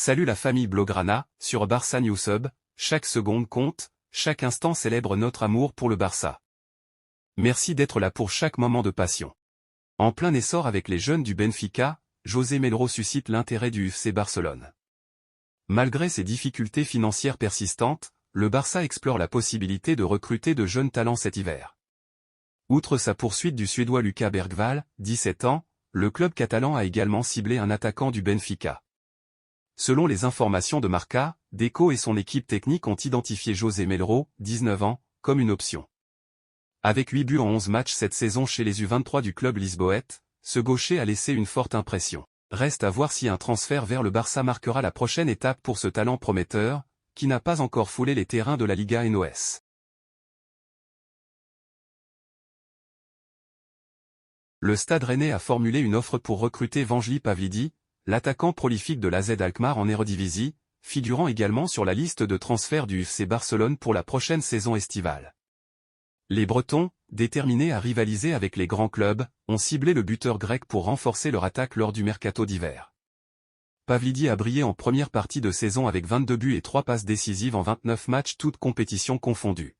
Salut la famille Blaugrana, sur Barça News Hub, chaque seconde compte, chaque instant célèbre notre amour pour le Barça. Merci d'être là pour chaque moment de passion. En plein essor avec les jeunes du Benfica, José Melro suscite l'intérêt du FC Barcelone. Malgré ses difficultés financières persistantes, le Barça explore la possibilité de recruter de jeunes talents cet hiver. Outre sa poursuite du Suédois Lucas Bergvall, 17 ans, le club catalan a également ciblé un attaquant du Benfica. Selon les informations de Marca, Deco et son équipe technique ont identifié José Melro, 19 ans, comme une option. Avec 8 buts en 11 matchs cette saison chez les U23 du club lisboète, ce gaucher a laissé une forte impression. Reste à voir si un transfert vers le Barça marquera la prochaine étape pour ce talent prometteur, qui n'a pas encore foulé les terrains de la Liga NOS. Le Stade Rennais a formulé une offre pour recruter Vangelis Pavlidis, l'attaquant prolifique de l'AZ Alkmaar en Eredivisie, figurant également sur la liste de transferts du FC Barcelone pour la prochaine saison estivale. Les Bretons, déterminés à rivaliser avec les grands clubs, ont ciblé le buteur grec pour renforcer leur attaque lors du mercato d'hiver. Pavlidis a brillé en première partie de saison avec 22 buts et 3 passes décisives en 29 matchs toutes compétitions confondues.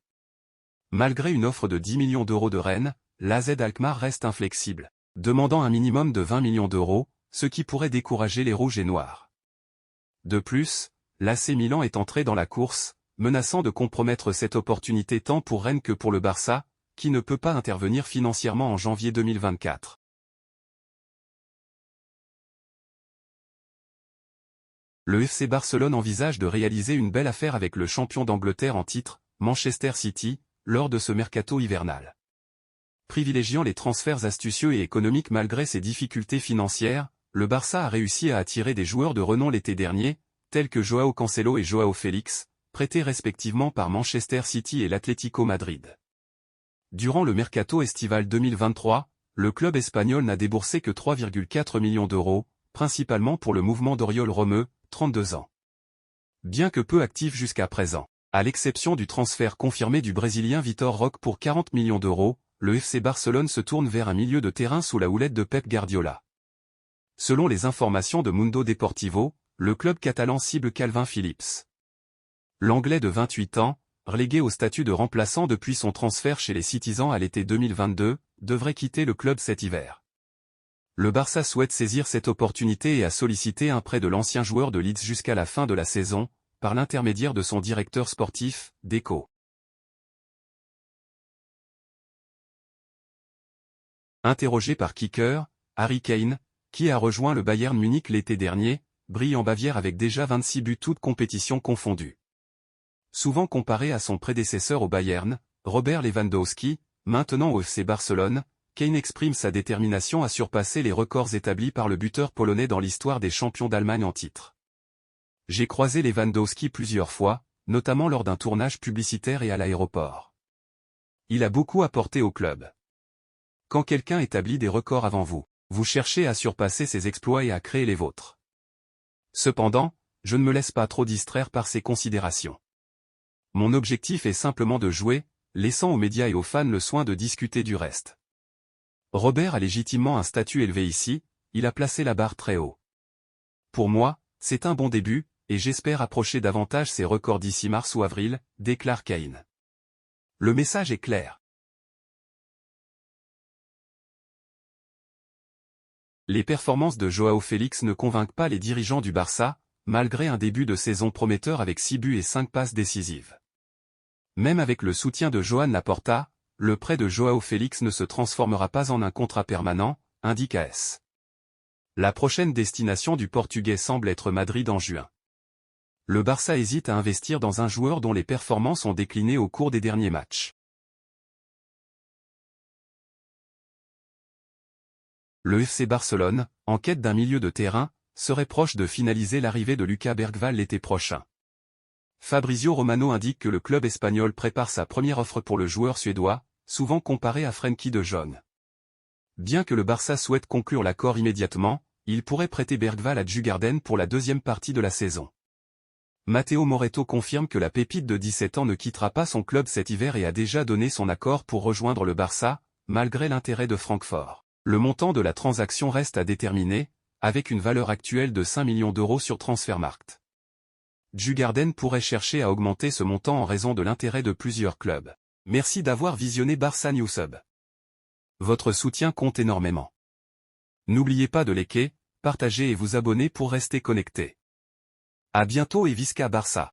Malgré une offre de 10 millions d'euros de Rennes, l'AZ Alkmaar reste inflexible, demandant un minimum de 20 millions d'euros, ce qui pourrait décourager les rouges et noirs. De plus, l'AC Milan est entré dans la course, menaçant de compromettre cette opportunité tant pour Rennes que pour le Barça, qui ne peut pas intervenir financièrement en janvier 2024. Le FC Barcelone envisage de réaliser une belle affaire avec le champion d'Angleterre en titre, Manchester City, lors de ce mercato hivernal. Privilégiant les transferts astucieux et économiques malgré ses difficultés financières, le Barça a réussi à attirer des joueurs de renom l'été dernier, tels que Joao Cancelo et Joao Félix, prêtés respectivement par Manchester City et l'Atlético Madrid. Durant le mercato estival 2023, le club espagnol n'a déboursé que 3,4 millions d'euros, principalement pour le mouvement d'Oriol Romeu, 32 ans. Bien que peu actif jusqu'à présent, à l'exception du transfert confirmé du Brésilien Vitor Roque pour 40 millions d'euros, le FC Barcelone se tourne vers un milieu de terrain sous la houlette de Pep Guardiola. Selon les informations de Mundo Deportivo, le club catalan cible Calvin Phillips. L'Anglais de 28 ans, relégué au statut de remplaçant depuis son transfert chez les Citizens à l'été 2022, devrait quitter le club cet hiver. Le Barça souhaite saisir cette opportunité et a sollicité un prêt de l'ancien joueur de Leeds jusqu'à la fin de la saison, par l'intermédiaire de son directeur sportif, Deco. Interrogé par Kicker, Harry Kane, qui a rejoint le Bayern Munich l'été dernier, brille en Bavière avec déjà 26 buts toutes compétitions confondues. Souvent comparé à son prédécesseur au Bayern, Robert Lewandowski, maintenant au FC Barcelone, Kane exprime sa détermination à surpasser les records établis par le buteur polonais dans l'histoire des champions d'Allemagne en titre. J'ai croisé Lewandowski plusieurs fois, notamment lors d'un tournage publicitaire et à l'aéroport. Il a beaucoup apporté au club. Quand quelqu'un établit des records avant vous, vous cherchez à surpasser ses exploits et à créer les vôtres. Cependant, je ne me laisse pas trop distraire par ces considérations. Mon objectif est simplement de jouer, laissant aux médias et aux fans le soin de discuter du reste. Robert a légitimement un statut élevé ici, il a placé la barre très haut. Pour moi, c'est un bon début, et j'espère approcher davantage ses records d'ici mars ou avril, déclare Kane. Le message est clair. Les performances de Joao Félix ne convainquent pas les dirigeants du Barça, malgré un début de saison prometteur avec 6 buts et 5 passes décisives. Même avec le soutien de Joan Laporta, le prêt de Joao Félix ne se transformera pas en un contrat permanent, indique AS. La prochaine destination du Portugais semble être Madrid en juin. Le Barça hésite à investir dans un joueur dont les performances ont décliné au cours des derniers matchs. Le FC Barcelone, en quête d'un milieu de terrain, serait proche de finaliser l'arrivée de Lucas Bergvall l'été prochain. Fabrizio Romano indique que le club espagnol prépare sa première offre pour le joueur suédois, souvent comparé à Frenkie de Jong. Bien que le Barça souhaite conclure l'accord immédiatement, il pourrait prêter Bergvall à Djurgården pour la deuxième partie de la saison. Matteo Moretto confirme que la pépite de 17 ans ne quittera pas son club cet hiver et a déjà donné son accord pour rejoindre le Barça, malgré l'intérêt de Francfort. Le montant de la transaction reste à déterminer, avec une valeur actuelle de 5 millions d'euros sur Transfermarkt. Djurgården pourrait chercher à augmenter ce montant en raison de l'intérêt de plusieurs clubs. Merci d'avoir visionné Barça Newsub. Votre soutien compte énormément. N'oubliez pas de liker, partager et vous abonner pour rester connecté. À bientôt et Visca Barça.